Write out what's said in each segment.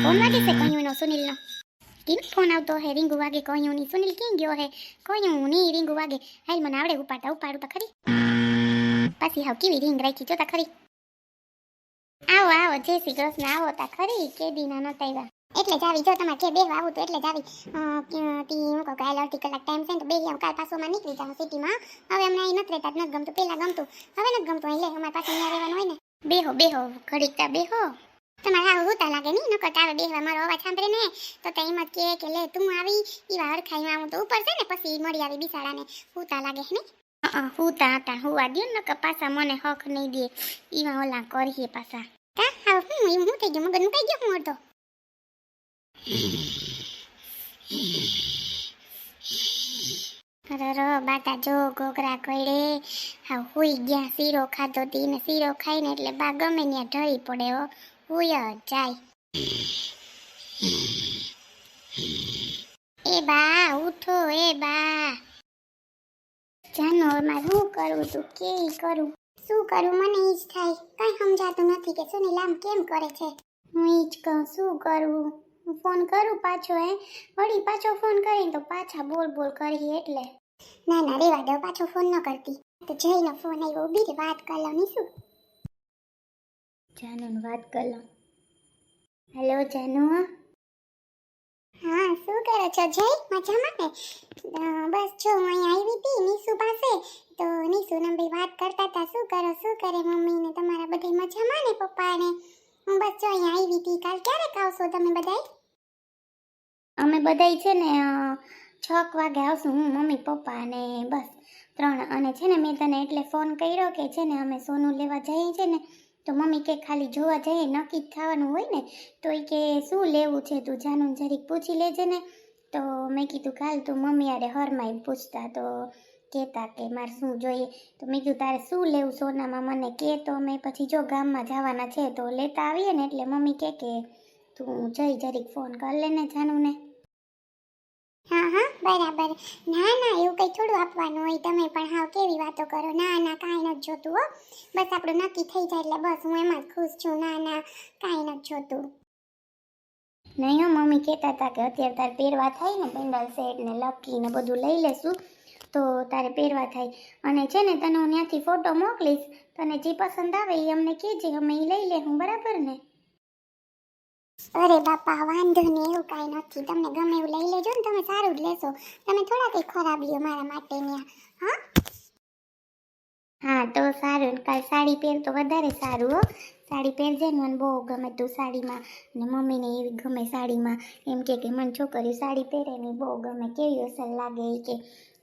Phone વાગે છે કયુંનો સુનિલનો. કેમ ફોન આવતો હે? રીંગુ વાગે કયુંની. સુનિલ ક્યાં ગયો હે? કયુંની રીંગુ વાગે. હાલ મને આવડે ઉપાડતા ખરી. પાછી હાવ કેવી રીંગ રાખી જોતા ખરી. આવો આવો, જય શ્રી કૃષ્ણ. આવો તા ખરી, કેદીના નતા આવ્યા. એટલે જ આવી, જો તમારે કે બેહવા આવું તો એટલે જ આવી. તી હું કહું કાલ અડધી કલાક ટાઈમ છે ને તો બેહી આવું. કાલ પાછોમાં નીકળી જાઉં સિટીમાં. હવે અમને અહીં નથી રહેતા, નથી ગમતું. પહેલાં ગમતું, હવે નથી ગમતું. અહીં લે અમારે પાછું અહીંયા રહેવાનું હોય ને. બેહો બેહો ઘડીક તા બેહો. તમારે આવું હોતા લાગે નહીં, નકર આવે બેહવા. મારો અવાજ સાંભળે ને તો તઈ મત કે લે તું આવી ઈવા હરખાઈ આવું તો ઉપર છે ને પછી મળી આવી બિસાડાને હોતા લાગે ને. હુતા હતા હુવા દો ને પાછા મને હક નહીં દે. ઈવા ઓલા કરીએ પાછા. કા હા હું થઈ ગયું મગજ મુકાઈ ગયો હું અડધો. અરે બાટા જો ગોગરા કઈડે હા હુઈ ગયા. શીરો ખાધો તી ને શીરો ખાઈને એટલે બા ગમે ત્યાં ઢળી પડે હો. હુય જાય. એ બા ઉઠો, એ બા. જાનો માં શું કરું તું કે કરું? શું કરું મને ઈ જ થાય. કઈ સમજાતું નથી કે સુનિલ આમ કેમ કરે છે. હું ઈ જ કહું શું કરવું. ફોન કરું પાછો વળી પાછો ફોન કરીને તો પાછા બોલ કરી એટલે. ના ના રેવા દો, પાછો ફોન ન કરતી. તો જઈને ફોન આવ્યો, બીજી વાત કરી લઉં ની શું. જાનુ વાત કરી લઉં. હેલો જાનુ. હા શું કરો છો જય? મજામાં ને? બસ જો હું અહીંયા આવી હતી નીસુ પાસે તો નીસુ ને ભાઈ વાત કરતા હતા શું કરે મમ્મી ને તમારા બધા મજામાં ને પપ્પા ને. હું બસ જો અહીંયા આવી હતી. કાલ ક્યારેક આવશો તમે બધાય? અમે બધાય છે ને 6 વાગે આવશું, હું મમ્મી પપ્પા અને બસ 3. અને છે ને મેં તને એટલે ફોન કર્યો કે છે ને અમે સોનું લેવા જઈએ છે ને તો મમ્મી કે ખાલી જોવા જઈએ, નક્કી જ ખાવાનું હોય ને. તો એ કે શું લેવું છે તું જાનુ જરીક પૂછી લેજે ને. તો મેં કીધું કાલ તું મમ્મી આરે હરમાઈ પૂછતા તો કહેતા કે મારે શું જોઈએ. તો મેં કીધું તારે શું લેવું સોનામાં મને કે તો અમે પછી જો ગામમાં જવાના છે તો લેતા આવીએ ને. એટલે મમ્મી કે તું જઈ જરીક ફોન કર લેને જાનુને. હા બરાબર. ના એવું કંઈ થોડું આપવાનું હોય. તમે પણ હાવ કેવી વાતો કરો. ના કાંઈ નથી જોતું હો. બસ આપણું નક્કી થઈ જાય એટલે બસ હું એમાં જ ખુશ છું. ના કાંઈ નથી જોતું. નહીં હો, મમ્મી કહેતા હતા કે અત્યારે તારે પહેરવા થાય ને પેન્ડલ સેટ ને લકી ને બધું લઈ લેશું તો તારે પહેરવા થાય. અને છે ને તને હું ત્યાંથી ફોટો મોકલીશ, તને જે પસંદ આવે એ અમને કહેજે, અમે એ લઈ લેશું બરાબર ને? અરે બાપા વાંધો નહીં, એવું કાંઈ નથી. તમને ગમે એવું લઈ લેજો ને, તમે સારું જ લેશો. તમે થોડા કંઈ ખરાબ લ્યો મારા માટે ત્યાં. હા તો સારું. કાલ સાડી પહેર તો વધારે સારું હો. સાડી પહેરજે ને, મને બહુ ગમે તું સાડીમાં. ને મમ્મીને એવી ગમે સાડીમાં. એમ કે મને છોકરીઓ સાડી પહેરે ને બહુ ગમે, કેવી અસર લાગે એ કે.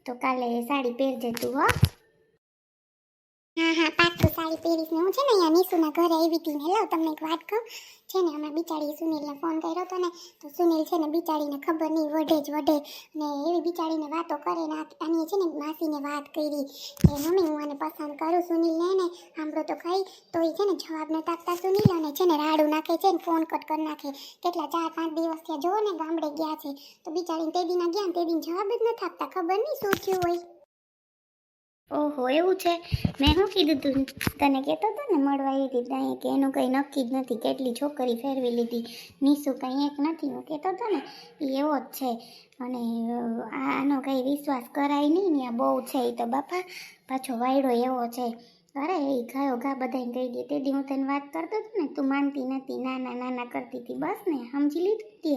તો કાલે સાડી પહેરજે તું હો. હા પાક્કું સાડી પહેરીશ ને. હું છે ને અહીંયા નીસુના ઘરે આવી હતી ને. હેલો તમને એક વાત કહું છે ને, અમે બિચારી સુનિલને ફોન કર્યો હતો ને તો સુનિલ છે ને બિચારીને ખબર નહીં વઢે ને એવી બિચારીને વાતો કરે ને આની છે ને માસીને વાત કરી કે મમ્મી હું આને પસંદ કરું સુનિલને ને સાંભળો તો ખાઈ. તો એ છે ને જવાબ ન તાકતા સુનિલ અને છે ને રાડું નાખે છે ને ફોન કટ કરી નાખે. કેટલા 4-5 દિવસ ત્યાં જોવો ને ગામડે ગયા છે તો બિચારીને તે દીના ગયા તે દિન જવાબ જ ન થાકતા. ખબર નહીં શું થયું હોય. ઓહો એવું છે. મેં શું કીધું તું તને કહેતો હતો ને મળવા આવી હતી ત્યાં કે એનું કંઈ નક્કી જ નથી, કેટલી છોકરી ફેરવી લીધી. નીસુ કંઈ એક નથી હું કહેતો હતો ને એ એવો જ છે. અને આનો કંઈ વિશ્વાસ કરાય નહીં ને બહુ છે એ તો બાપા. પાછો વાયડો એવો છે. અરે એ ગયો ઘા બધાને કહી દે. તે દી હું તને વાત કરતો હતો ને તું માનતી નથી, નાના કરતી હતી. બસ ને સમજી લીધું તે.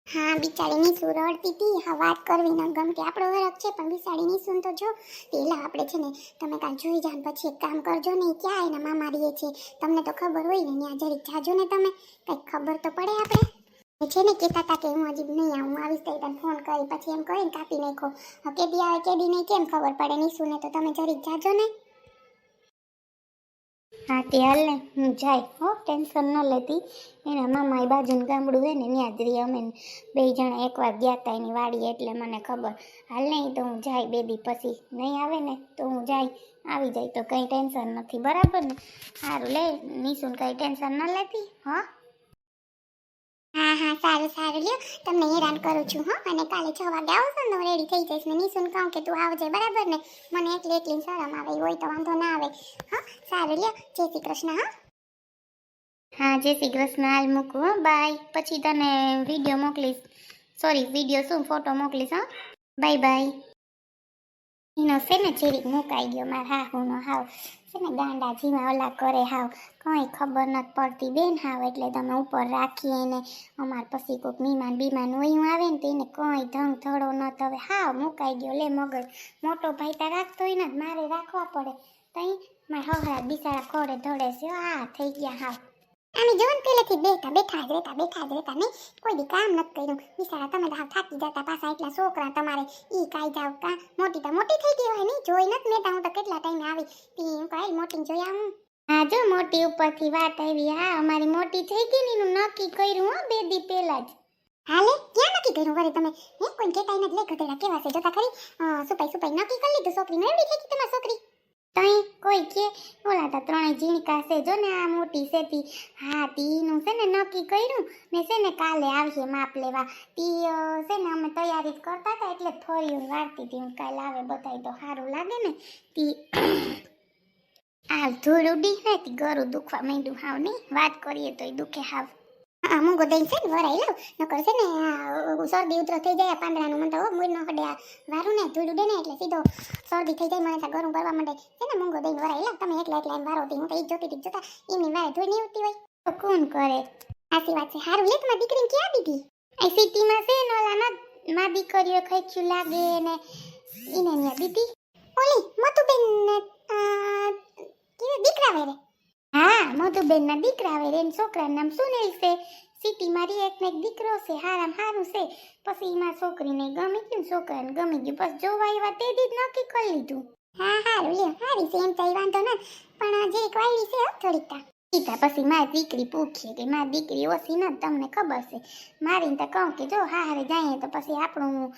હા બિચારી નીસુ રડતી હતી. હા વાત કરવી ન ગમતી. આપણો હરખ છે પણ બિચારી નીસુન તો જો પેલા આપણે છે ને તમે કાલ જોઈ જાન પછી એક કામ કરજો ને ક્યાં એના મામા રહીએ છે તમને તો ખબર હોય ને ત્યાં જરીક જાજો ને તમે કંઈક ખબર તો પડે આપણે. છે ને કહેતા હતા કે હું હજી નહીં આવું, આવીશ તો તને ફોન કરી પછી એમ કહીને કાપી નાખો. કેદી આવે કેદી નહીં કેમ ખબર પડે નીસુને. તો તમે જરીક જાજો ને. હા તે હાલ ને હું જાય હો, ટેન્શન ન લેતી. એના મામા એ બાજુનું ગામડું હોય ને ત્યાં જ રહી. અમે 2 જણા એકવાર ગયા હતા એની વાડી એટલે મને ખબર. હાલ નહીં તો હું જાય 2 દી પછી. નહીં આવે ને તો હું જાય, આવી જાય તો કંઈ ટેન્શન નથી બરાબર ને? સારું લે નીસુને કંઈ ટેન્શન ન લેતી હા. હા સારું લ્યો. તમને હેરાન કરું છું હો. અને કાલે 6 વાગે આવશો ને હું રેડી થઈ જઈશ ને નીસુને કહું કે તું આવજે બરાબર ને? મને એકલી શરમ આવે હોય તો વાંધો ના આવે. હા સારું લ્યો. જય શ્રી કૃષ્ણ હા. હા, જય શ્રી કૃષ્ણ. હાલ મૂકું હો, બાય. પછી તને વિડીયો મોકલીશ. સોરી, વિડીયો શું, ફોટો મોકલીશ. હા, બાય બાય. એનો છે ને જીરીક મુકાઈ ગયો મારા હાહુનો હાવ છે ને ગાંડા જીમાં ઓલા કરે હાવ કંઈ ખબર નથી પડતી બેન હાવ. એટલે તમે ઉપર રાખીએ ને અમાર પછી કોઈક મીમાન બીમાન વયું આવે ને તો એને કંઈ ધંગ ધડો ન હવે હાવ મુકાઈ ગયો. લે મગજ મોટો ભાઈ તા રાખતો હોય ને મારે રાખવા પડે. તઈ મારા હહરા બિચારા ખોડે ધડે છે. હા થઈ ગયા હાવ. આમે જોન પેલેથી બેઠા જ રહેતા નહીં કોઈ દી કામ નથી કર્યું. બિચારા તમે તો હાવ થાકી જતા પાછા એટલા છોકરા તમારે ઈ કાઈ જાવ કા મોટી થઈ ગઈ હોય નહીં જોઈ નથી મેટા. હું તો કેટલા ટાઈમે આવી તી હું કાઈ મોટી જોઈ આવું. હા જો મોટી ઉપરથી વાત આવી. હા અમારી મોટી થઈ ગઈ ને એનું નક્કી કર્યું હો 2 દી પહેલા જ. હાલે ક્યાં નક્કી કર્યું વરે તમે હે કોઈ કેતા નથી લે ગધેડા કેવા છે જોતા ખરી. સુપાઈ નક્કી કરી લીધું છોકરીને એવડી થઈ ગઈ તમારી છોકરી. તઈ કોઈ કે ઓલા તા ત્રણેય ઝીણકા છે જો ને આ મોટી છે તી. હા તીનું છે ને નક્કી કર્યું ને છે ને કાલે આવશે માપ લેવા. તી છે ને અમે તૈયારી જ કરતા હતા એટલે થોડી વાળતી હતી. હું કાલે આવે બધાય તો સારું લાગે ને તી. આ ધૂળ ઉડી ને તી ગરું દુખવા માંડ્યું હાવ નહીં વાત કરીએ તોય દુખે હાવ. હા મૂંગો દઈને છે ને વરાઈ લઉં નકર છે ને શરદી ઉતરો થઈ જાય પાંદડાનું મને તો મૂળ ન હડે વારું ને ધૂળ ઉડે ને એટલે સીધો શરદી થઈ જાય મને તો ગરમ કરવા માંડે છે ને મૂંગો દઈને વરાઈ લઉં. તમે એકલા એમ વારો હું તો ઈ જોતી જોતા એમની વારે ધૂળ નહીં ઉડતી હોય તો કોણ કરે. સાચી વાત છે. હારું લે તમારી દીકરીને ક્યાં દીધી. આ સિટીમાં છે ને ઓલા ના માં દીકરીઓ ખઈચ્યું લાગે ને એને ન્યા દીધી. ઓલી મતુબેન કે દીકરા વેરે. હા મધુબેન ના દીકરા આવે એમ છોકરાનું નામ સુનિલ છે. સિટીમાં રી એક ને એક દીકરો છે હારામ હારું છે. પછી એમાં છોકરીને ગમી ગયું છોકરાને ગમી ગયું બસ જોવા આવ્યા તે દી જ નક્કી કરી લીધું. હા હારું લ્યો હારી છે એમ તો વાંધો ન પણ જે વાયડી છે થોડીક તા ઈતા પછી મારી દીકરી પૂછીએ કે મારી દીકરી ઓછી ન તમને ખબર છે. મારીને તો કહું કે જો હારે જઈએ તો પછી આપણું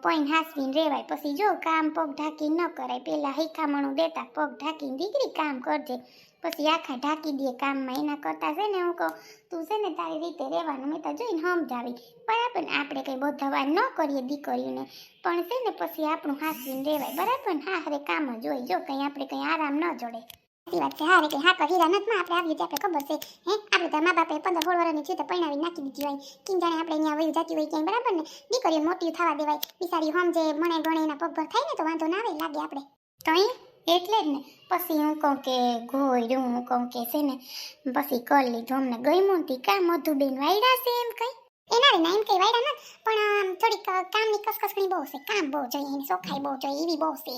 પોઈન્ટ હાસવીને રેવાય. પછી જો કામ પગ ઢાંકીને ન કરાય. પેલા હિખામણું દેતા પગ ઢાંકીને દીકરી કામ કરજે પછી આખા ઢાંકી દે કામમાં. એના કરતા છે ને હું કહું તું છે ને તારી રીતે રહેવાનું. મેં તો જોઈને સમજાવી બરાબર ને આપણે કંઈ બોધવા ન કરીએ દીકરીઓને પણ છે ને પછી આપણું હાસવીને રેવાય બરાબર ને. હારે કામ જ હોય જો કંઈ આપણે કંઈ આરામ ન જોડે. સાચી વાત છે. હારે કે હા તો હીરા નથી આપણે આવ્યું આપણે ખબર છે હે આપણે તો મા બાપે 15-16 વર્ષની છે તો પરણાવી નાખી દીધી હોય કિન જાણે આપણે અહીંયા વયું જતી હોય ક્યાંય બરાબર ને. દીકરીઓ મોટી થવા દેવાય બિચારી સમજે મને ગણે એના પગભર થાય ને તો વાંધો ના આવે લાગે આપણે તઈ એટલે જ ને પછી હું કહું કે ઘોડ્યું હું કહું કે છે ને પછી કરી લીધું અમને ગમ્યું નથી કા મધુબેન વાયડા છે એમ કઈ. એના રે ના એમ કઈ વાયડા નથી પણ થોડીક કામની કસકસણી બહુ છે. કામ બહુ જોઈએ એની ચોખાઈ બહુ જોઈએ એવી બહુ છે.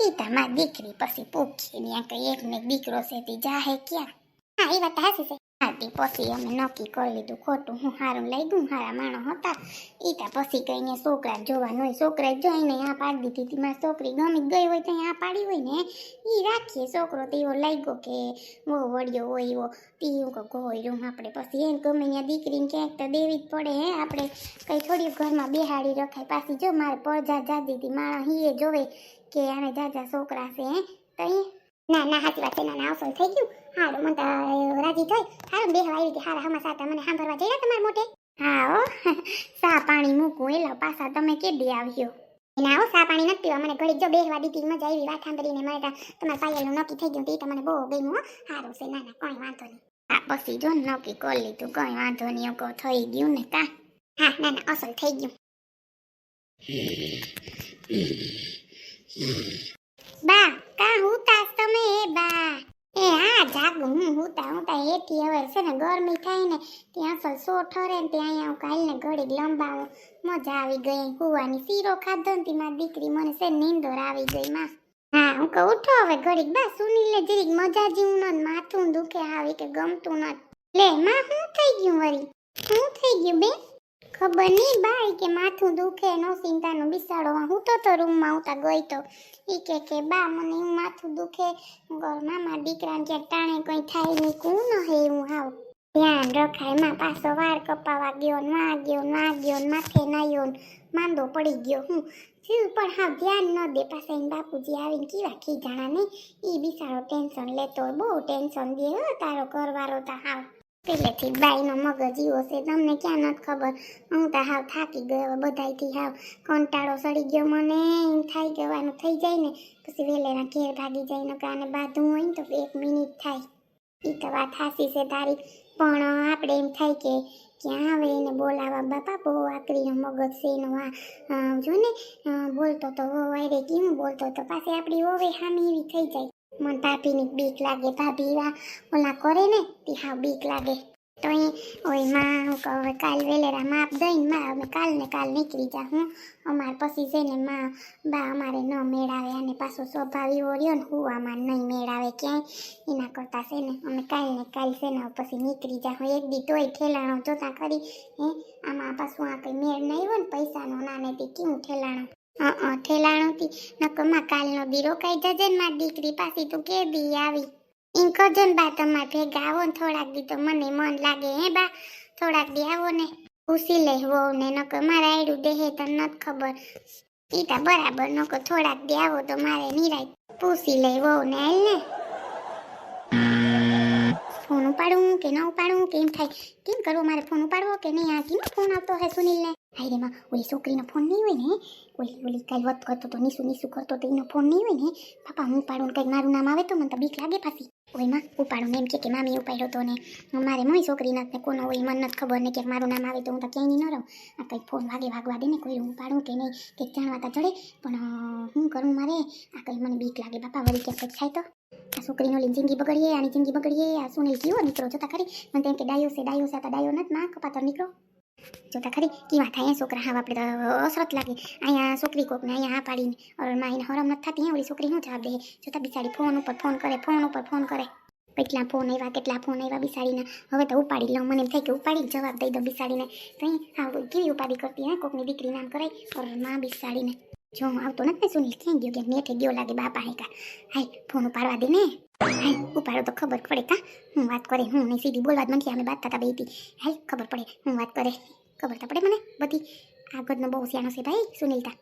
ઈ તમારી દીકરી પછી પૂછીએ ત્યાં કઈ એક ને દીકરો છે તે જાહે ક્યાં. હા એ વાત તો સાચી છે. હા તે પછી અમે નક્કી કરી લીધું ખોટું હું સારું લાગ્યું સારા માણસ હતા. ઈ તા પછી કઈને છોકરા જોવાનું હોય છોકરા જોઈને આ પાડી દીધી મારી છોકરી ગમી ગઈ હોય તો આ પાડી હોય ને ઈ રાખીએ. છોકરો તો એવો લાગ્યો કે બહુ વળ્યો હોય એવો તી હું ગોયરું આપણે પછી એમ ગમે ત્યાં દીકરીને ક્યાંક તો દેવી જ પડે હે. આપણે કઈ થોડી ઘરમાં બેહાડી રખાય. પાછી જો મારે પડજા જાતી હતી માણસ હીએ જોવે કે આને જાજા છોકરા છે હે તઈ. ના ના સાચી વાત છે. ના ના અસલ થઈ ગયું હારું મને તો રાજી થઈ હારું બેહવા આવી હતી હારા હમા સાતા મને સાંભળવા જઈ તમારા મોટે. હા હો સા પાણી મૂકું એલા પાછા તમે કેદી આવ્યો. ના હો સા પાણી નથી પીવા મને ઘડીક જો બેહવા દીધી મજા આવી વાત સાંભળીને મને તો તમારા પાયલનું નક્કી થઈ ગયું તે મને બહુ ગમ્યું હો. હારું છે. ના ના કોઈ વાંધો નહીં. હા પછી જો નક્કી કરી લીધું કઈ વાંધો નહીં કહો થઈ ગયું ને કા. હા ના ના અસલ થઈ ગયું. બા કા હુતાસ તમે એ બા. એ હા જાગું હું હુતા હેઠી હવે છે ને ગરમી થાય ને ત્યાં અસલ સો ઠરે ને ત્યાં અહીંયા કાલને ઘડીક લંબાવું મજા આવી ગઈ હુવાની. શીરો ખાધો ને મારી દીકરી મને છે નીંદર આવી ગઈ માં. હા હું કહું ઉઠો હવે ઘડીક બા સુનીલે જરીક મજા જેવું ન માથું દુખે આવે કે ગમતું નથી. લે માં શું થઈ ગયું વળી શું થઈ ગયું બેન. ખબર નહીં બાઈ કે માથું દુખે નો ચિંતાનો બિસાડો હું તો રૂમમાં ઉતા ગઈ તો ઈ કે બા મને એવું માથું દુખે મામા દીકરાને જે ટાણે કઈ થાય નહીં કું ન હે હું હાવ ધ્યાન રખાય. માં પાછો વાળ કપાવા ગયો ને ગયો માથે નાયો ને માંદો પડી ગયો હું થયું પણ હાવ ધ્યાન ન દે. પાછા એને બાપુજી આવીને કેવા ખીજાણા નહીં ઈ બિસાડો ટેન્શન લેતો હોય બહુ ટેન્શન દે હો તારો ઘરવાળો તા હાવ પેલેથી બાઈનો મગજ એવો છે તમને ક્યાં નથી ખબર. હું તો હાવ થાકી ગયો બધાયથી હાવ કંટાળો સડી ગયો મને એમ થાય ગવાનું થઈ જાય ને પછી વેલેના ઘેર ભાગી જાય ને કાને બાંધવું હોય ને તો 1 મિનિટ થાય. એ તો વાત હાસી છે તારી, પણ આપણે એમ થાય કે ક્યાં આવે એને બોલાવા, બાપા બહુ આકરીનો મગજ છે એનો. જો ને બોલતો તો વાયરે કેમ બોલતો તો, પાછી આપણી ઓવે હામી એવી થઈ જાય. મને ભાભીની બીક લાગે, ભાભી એવા ઓલા કરે ને તે હાવ બીક લાગે. તો અહીં ઓય માં હું કહું હવે કાલ વેલેરા માપ દઈને માં અમે કાલ ને કાલ નીકળી જા. હું અમારે પછી છે ને માં બા અમારે ન મેળાવે, અને પાછો સ્વભાવ એવો રહ્યો ને હુવામાં નહીં મેળાવે ક્યાંય. એના કરતાં છે ને અમે કાલ ને કાલ છે ને પછી નીકળી જા. હું એક દી તોય ઠેલાણો જોતા ખરી, આમાં પાછું આ કંઈ મેળ નહીં હોય ને પૈસાનો, નાને તે કેવું ઠેલાણો. ઠેલાણોથી નકરમાં કાલનો દી રોકાઈ જજે ને મારી દીકરી, પાછી તું કે દી આવી એમ કજો ને બા. તમારે ભેગા આવો ને થોડાક દી તો મને મન લાગે. હે બા, થોડાક દી આવો ને પૂછી લે વહુ ને, નકર મારા આયડું દેહે તને નથી ખબર. ઈ તા બરાબર, નકર થોડાક દી આવો તો મારે નિરાય પૂછી લે વહુ ને. હાલ ને ફોન ઉપાડું કે ન ઉપાડું કે એમ થાય, કેમ કરવો મારે ફોન ઉપાડવો કે નહીં. આ કેમ ફોન આવતો હે સુનિલને. હાય રે માં, ઓલી છોકરીનો ફોન નહીં હોય ને, ઓલી કાલ વત કરતો તો નીસુ કરતો તો એનો ફોન નહીં હોય ને, પાપા હું ઉપાડું કંઈક મારું નામ આવે તો મને તો બીક લાગે પાછી. ઓય માં ઉપાડું ને એમ કે મામી ઉપાડ્યો તો ને મારે મોય છોકરી નથી ને કોનો હોય મને નથી ખબર ને, કે મારું નામ આવે તો હું તો ક્યાંય નહીં ન રહું. આ કંઈક ફોન વાગવા દે ને, કોઈ હું ઉપાડું કે નહીં, કંઈક જાણવા તા જડે. પણ શું કરું મારે, આ કંઈ મને બીક લાગે બાપા, વળી ક્યાંક કંઈક થાય તો. આ છોકરીનો લઈને જિંદગી બગડીએ, આની જિંદગી બગડીએ. આ સુનિલ કેવો નીકળો જોતા ખરી, મને તેમ કે ડાયો છે તો ડાયો નથી માં, કપાતર નીકળો જોતા ખરી કેવા થાય છોકરા. હા આપણે તો અસરત લાગે અહીંયા છોકરી કોક ને અહીંયા હા પાડીને, અરે માં એને હરમ નથી થતી. ઓલી છોકરી શું જવાબ દે જોતા, બિચારી ફોન ઉપર ફોન કરે. કેટલા ફોન આવ્યા બિસાડીને. હવે તો ઉપાડી લઉં, મને એમ થાય કે ઉપાડી જવાબ દઈ દો બિસાડીને. કંઈ હા કેવી ઉપાડી કરતી હે, કોકની દીકરી નામ કરાય અરે માં બિસાડીને. જો આવતો નથી ને સુનિલ, ક્યાં ગયો, કે મેઠે ગયો લાગે બાપા. હે કા હાય ફોન ઉપાડવા દે ને, હાય ઉપાડો તો ખબર પડે. કા હું વાત કરે, હું નહીં સીધી બોલવા જ નથી, અમે બાતતા હતા બેતી. હાય ખબર પડે હું વાત કરે, ખબર તો પડે મને બધી. આગળનો બહુ સિયાણો છે ભાઈ સુનિલતા.